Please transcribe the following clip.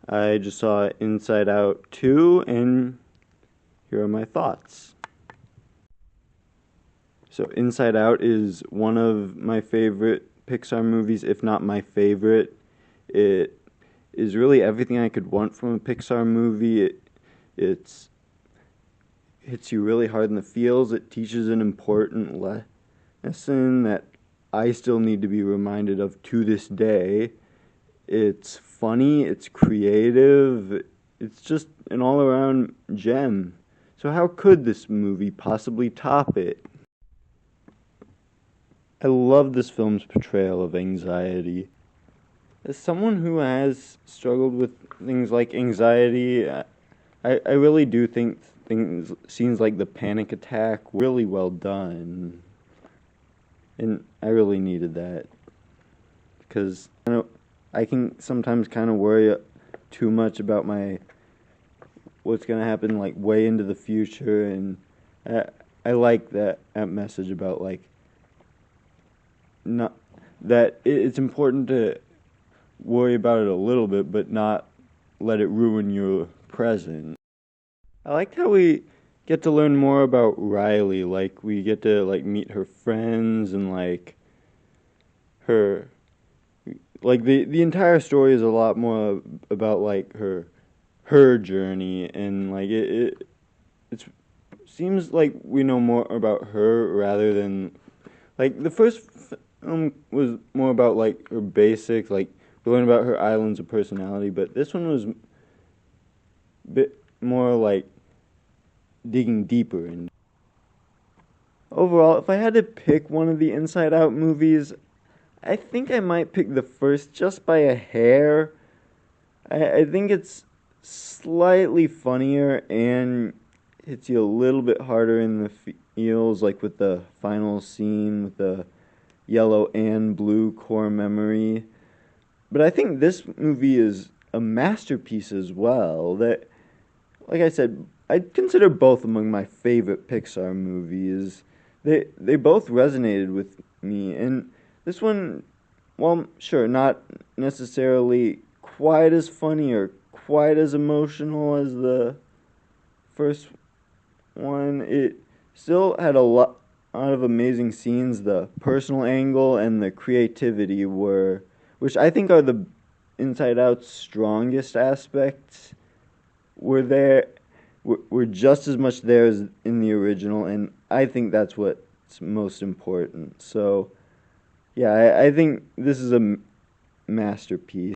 I just saw Inside Out 2, and here are my thoughts. So, Inside Out is one of my favorite Pixar movies, if not my favorite. It is really everything I could want from a Pixar movie. It's hits you really hard in the feels. It teaches an important lesson that I still need to be reminded of to this day. It's funny, it's creative, it's just an all around gem. So, how could this movie possibly top it? I love this film's portrayal of anxiety. As someone who has struggled with things like anxiety, I really do think scenes like the panic attack were really well done. And I really needed that. Because I can sometimes kind of worry too much about what's going to happen like way into the future, and I like that message about like not that it's important to worry about it a little bit, but not let it ruin your present. I liked how we get to learn more about Riley. Like we get to like meet her friends and like her like the entire story is a lot more about like her journey, and like it seems like we know more about her rather than like the first film was more about like her basics, like we learn about her islands of personality, but this one was a bit more like digging deeper. And overall, if I had to pick one of the Inside Out movies, I think I might pick the first just by a hair. I think it's slightly funnier and hits you a little bit harder in the feels, like with the final scene with the yellow and blue core memory. But I think this movie is a masterpiece as well. That, like I said, I'd consider both among my favorite Pixar movies. They both resonated with me, and this one, well, sure, not necessarily quite as funny or quite as emotional as the first one. It still had a lot of amazing scenes. The personal angle and the creativity which I think are the Inside Out's strongest aspects, were just as much there as in the original, and I think that's what's most important. So, yeah, I think this is a masterpiece.